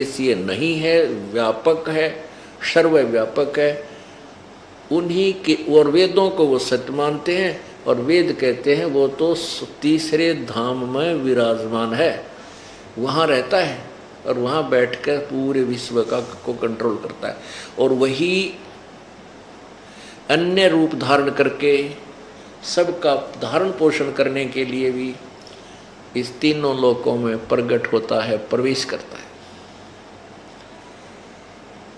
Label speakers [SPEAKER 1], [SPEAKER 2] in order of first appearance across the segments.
[SPEAKER 1] ये नहीं है, व्यापक है, सर्वव्यापक है। उन्हीं के और वेदों को वो सत्य मानते हैं और वेद कहते हैं वो तो तीसरे धाम में विराजमान है, वहाँ रहता है और वहाँ बैठकर पूरे विश्व को कंट्रोल करता है। और वही अन्य रूप धारण करके सबका धारण पोषण करने के लिए भी इस तीनों लोकों में प्रकट होता है, प्रवेश करता है।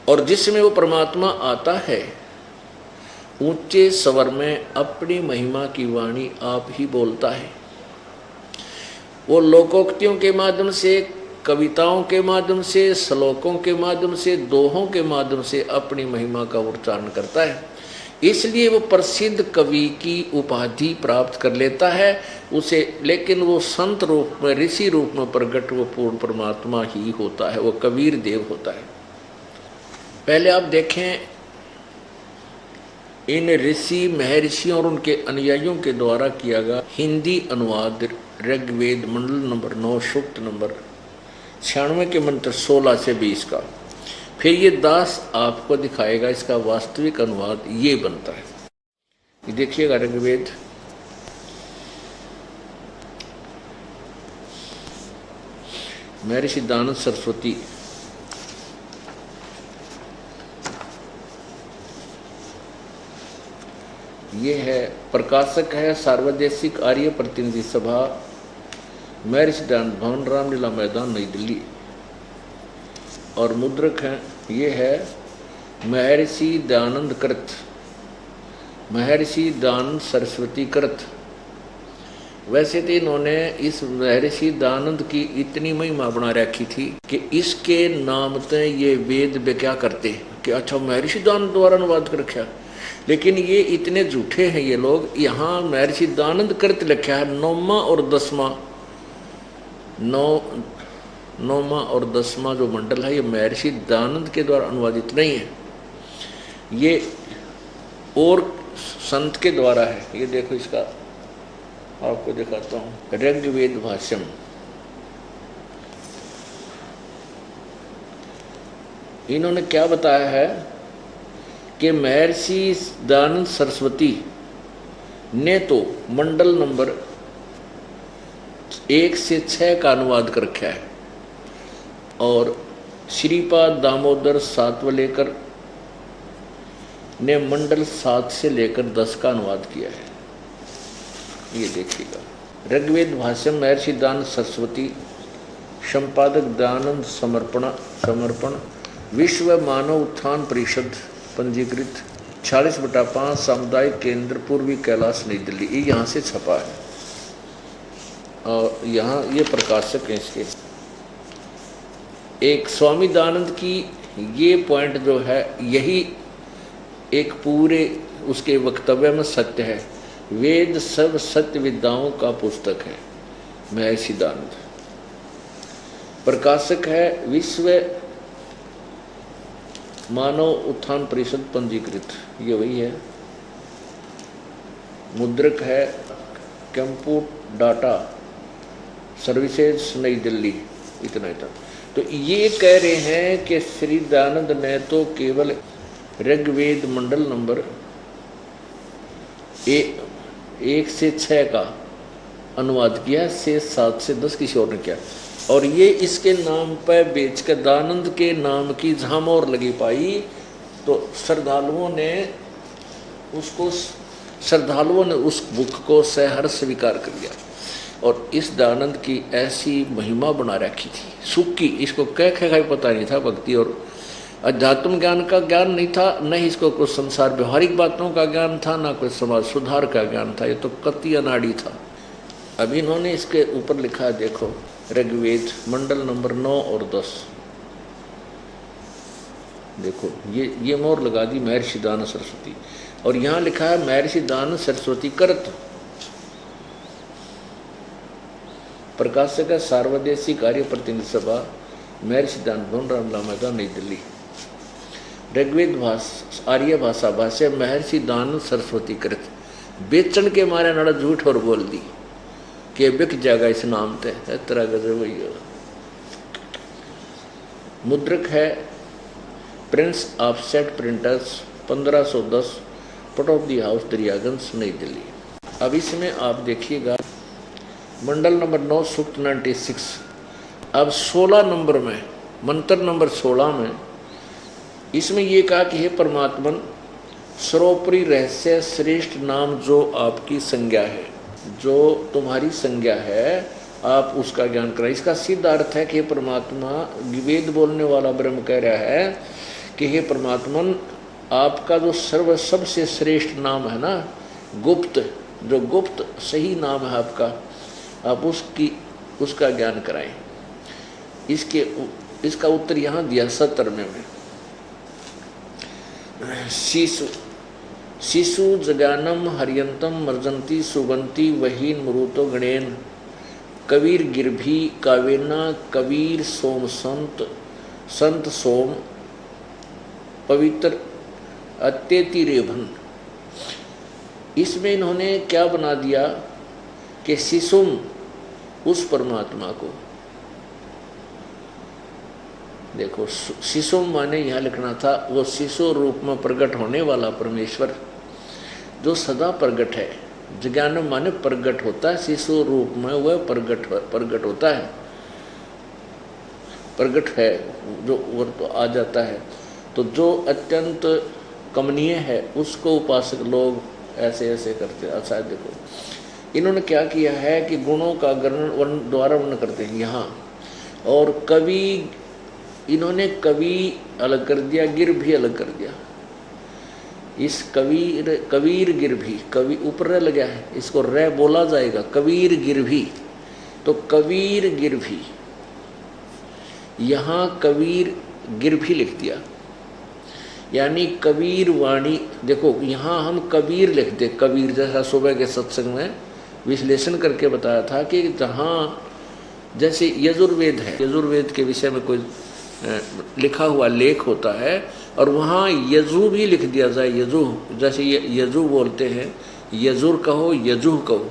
[SPEAKER 1] और जिसमें वो परमात्मा आता है ऊंचे स्वर में अपनी महिमा की वाणी आप ही बोलता है। वो लोकोक्तियों के माध्यम से, कविताओं के माध्यम से, श्लोकों के माध्यम से, दोहों के माध्यम से अपनी महिमा का उच्चारण करता है। इसलिए वो प्रसिद्ध कवि की उपाधि प्राप्त कर लेता है उसे। लेकिन वो संत रूप में, ऋषि रूप में प्रकट वो पूर्ण परमात्मा ही होता है, वो कबीर देव होता है। पहले आप देखें इन ऋषि महर्षियों और उनके अनुयायियों के द्वारा किया गया हिंदी अनुवाद ऋग्वेद मंडल नंबर 9 सूक्त नंबर 96 के मंत्र 16 से 20 का। फिर ये दास आपको दिखाएगा इसका वास्तविक अनुवाद ये बनता है। ये देखिएगा ऋग्वेद महर्षि दानंद सरस्वती ये है, प्रकाशक है सार्वदेशिक आर्य प्रतिनिधि सभा, महर्षि दानंद भवन, रामलीला मैदान, नई दिल्ली। और मुद्रक है ये है महर्षि दानंद कृत, महर्षि दानंद सरस्वती कृत। वैसे तो इन्होंने इस महर्षि दानंद की इतनी महिमा बना रखी थी कि इसके नाम ते ये वेद में क्या करते कि अच्छा महर्षि दानंद द्वारा अनुवाद कर रखा। लेकिन ये इतने झूठे हैं ये लोग। यहाँ महर्षि दानंद कृत लिखा है, 9वां और 10वां, 9वां और 10वां जो मंडल है ये महर्षि दानंद के द्वारा अनुवादित नहीं है, ये और संत के द्वारा है। ये देखो इसका आपको दिखाता हूँ, ऋग्वेद भाष्यम। इन्होंने क्या बताया है कि महर्षि दानंद सरस्वती ने तो मंडल नंबर 1 से 6 का अनुवाद कर रखा है और श्रीपाद दामोदर सातवलेकर ने मंडल 7 से लेकर 10 का अनुवाद किया है। ये देखिएगा ऋग्वेद भाष्यम महर्षि दानंद सरस्वती, संपादक दानंद समर्पण, विश्व मानव उत्थान परिषद, पंजीकृत 40/5 सामुदायिक केंद्र, पूर्वी कैलाश, नई दिल्ली। ये यहाँ से छपा है और यहाँ ये प्रकाशक है इसके। एक स्वामी दानंद की ये पॉइंट जो है यही एक पूरे उसके वक्तव्य में सत्य है। वेद सब सत्य विद्याओं का पुस्तक है, महर्षि दानंद। प्रकाशक है विश्व मानव उत्थान परिषद, पंजीकृत, ये वही है। मुद्रक है कंप्यूट डाटा सर्विसेज, नई दिल्ली। इतना ही था। तो ये कह रहे हैं कि श्री दानंद ने तो केवल ऋग्वेद मंडल नंबर 1 से 6 का अनुवाद किया, से 7 से 10 किसी और ने किया। और ये इसके नाम पर बेच कर दानंद के नाम की झामोर लगी पाई तो श्रद्धालुओं ने उस बुक को सहर्ष स्वीकार कर लिया। और इस दानंद की ऐसी महिमा बना रखी थी सूखी, इसको कह पता नहीं था। भक्ति और अध्यात्म ज्ञान का ज्ञान नहीं था, न ही इसको कुछ संसार व्यवहारिक बातों का ज्ञान था, ना कोई समाज सुधार का ज्ञान था। ये तो कति अनाड़ी था। अब इन्होंने इसके ऊपर लिखा है, देखो ऋग्वेद मंडल नंबर 9 और 10। देखो ये मोहर लगा दी महर्षि दानंद सरस्वती और यहाँ लिखा है महर्षि दानंद सरस्वती कृत। प्रकाशक है सार्वदेशिक आर्य प्रतिनिधि सभा, महर्षि दानंद भवन, रामलीला मैदान, नई दिल्ली। ऋग्वेद आर्य भाषा भाष्य महर्षि दानंद सरस्वती कृत। बेचन के मारे नाड़ा झूठ और बोल दी कि बिक जाएगा इस नाम ते, तरह गजब। मुद्रक है Prince offset printers 1510 Pataudi house Daryaganj नई दिल्ली। अब इसमें आप देखिएगा मंडल नंबर 9 सूक्त 96। अब 16 नंबर में मंत्र नंबर 16 में इसमें ये कहा कि हे परमात्मन सर्वोपरि रहस्य श्रेष्ठ नाम जो आपकी संज्ञा है, जो तुम्हारी संज्ञा है आप उसका ज्ञान कराएं। इसका सीधा अर्थ है कि हे परमात्मा, वेद बोलने वाला ब्रह्म कह रहा है कि हे परमात्मन आपका जो सर्व सबसे श्रेष्ठ नाम है ना, गुप्त, जो गुप्त सही नाम है आपका, आप उसका ज्ञान कराएं। इसका उत्तर यहाँ दिया 17 में। शिशु जगानम हरियंतम मर्जंती सुगंती वहीन मरुतो गणेन कबीर गिरभी कावेना कबीर सोम संत सोम पवित्र अत्यति रेभन। इसमें इन्होंने क्या बना दिया कि शिशुम उस परमात्मा को, देखो शिशुम माने यहाँ लिखना था वो शिशु रूप में प्रकट होने वाला परमेश्वर जो सदा प्रकट है। ज्ञानम माने प्रकट होता है, शिशु रूप में वह प्रकट होता है, प्रकट है जो वो तो आ जाता है। तो जो अत्यंत कमनीय है उसको उपासक लोग ऐसे ऐसे करते हैं। अच्छा देखो इन्होंने क्या किया है कि गुणों का वर्ण द्वारा वर्णन करते हैं यहाँ, और कवि इन्होंने कवि अलग कर दिया, गिर भी अलग कर दिया। इस कबीर गिर भी, कवि ऊपर रह लगा है, इसको रे बोला जाएगा, कबीर गिर भी, तो कबीर गिर भी, यहाँ कबीर गिर भी लिख दिया, यानी कबीर वाणी। देखो यहाँ हम कबीर लिखते, कबीर जैसा सुबह के सत्संग में विश्लेषण करके बताया था कि जहाँ जैसे यजुर्वेद है, यजुर्वेद के विषय में कोई लिखा हुआ लेख होता है और वहाँ यजु भी लिख दिया जाए, यजु जैसे यजु बोलते हैं, यजुर कहो यजुह कहो,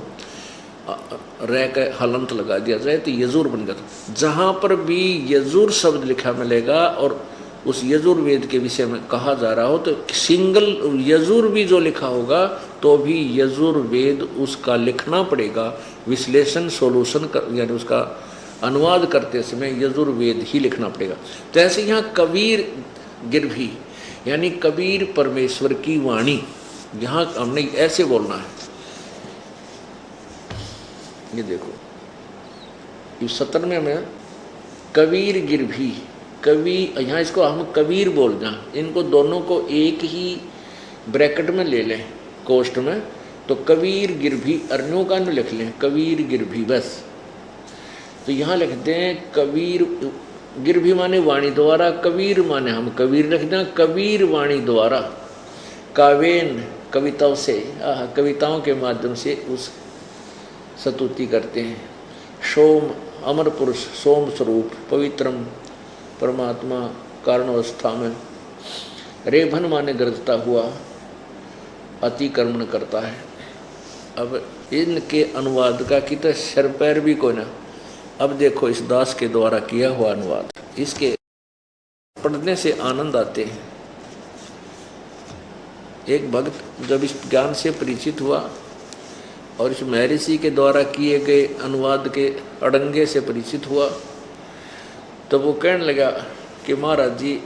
[SPEAKER 1] रे का हलंत लगा दिया जाए तो यजुर बन गया। जहाँ पर भी यजुर शब्द लिखा मिलेगा और उस यजुर्वेद के विषय में कहा जा रहा हो तो सिंगल यजुर भी जो लिखा होगा तो भी यजुर्वेद उसका लिखना पड़ेगा, विश्लेषण सोल्यूशन यानी उसका अनुवाद करते समय यजुर्वेद ही लिखना पड़ेगा। तो ऐसे यहाँ कबीर गिरभी यानी कबीर परमेश्वर की वाणी, यहाँ हमने ऐसे बोलना है। ये देखो इस 17वें में कबीर गिरभी, कवि यहाँ इसको हम कबीर बोल जाएं, इनको दोनों को एक ही ब्रैकेट में ले लें कोष्ठ में, तो कबीर गिरभी अर्णों का न लिख लें, कबीर गिरभी बस। तो यहाँ लिखते हैं कबीर गिरभी माने वाणी द्वारा, कबीर माने हम कबीर लिख दें, कबीर वाणी द्वारा, कावेन कविताओं से, कविताओं के माध्यम से उस स्तुति करते हैं। सोम अमर पुरुष, सोम स्वरूप पवित्रम परमात्मा कारण अवस्था में, रेभन माने गरजता हुआ, अतिक्रमण करता है। अब इनके अनुवाद का कि तो सर पैर भी कोई ना। अब देखो इस दास के द्वारा किया हुआ अनुवाद, इसके पढ़ने से आनंद आते हैं। एक भक्त जब इस ज्ञान से परिचित हुआ और इस महर्षि के द्वारा किए गए अनुवाद के अड़ंगे से परिचित हुआ तो वो कहने लगा कि महाराज जी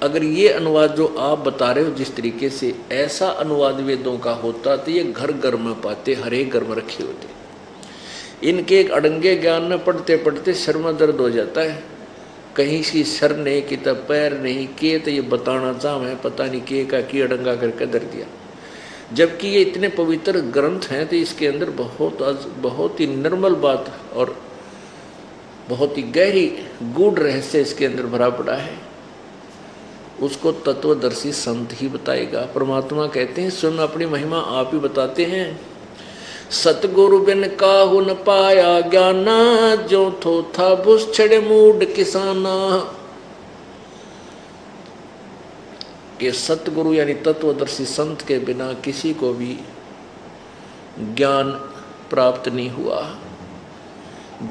[SPEAKER 1] अगर ये अनुवाद जो आप बता रहे हो जिस तरीके से, ऐसा अनुवाद वेदों का होता तो ये घर घर में पाते, हर एक घर में रखे होते। इनके एक अड़ंगे ज्ञान में पढ़ते पढ़ते सर में दर्द हो जाता है, कहीं सी सर नहीं कि तब पैर नहीं के, तो ये बताना चाह है पता नहीं के का की अड़ंगा करके दर दिया। जबकि ये इतने पवित्र ग्रंथ हैं तो इसके अंदर बहुत ही निर्मल बात और बहुत ही गहरी गूढ़ रहस्य इसके अंदर भरा पड़ा है। उसको तत्वदर्शी संत ही बताएगा। परमात्मा कहते हैं स्वयं अपनी महिमा आप ही बताते हैं। सतगुरु बिन काहू न पाया ज्ञाना, जो थो था बुस छड़े मूड किसाना। कि सतगुरु यानी तत्वदर्शी संत के बिना किसी को भी ज्ञान प्राप्त नहीं हुआ।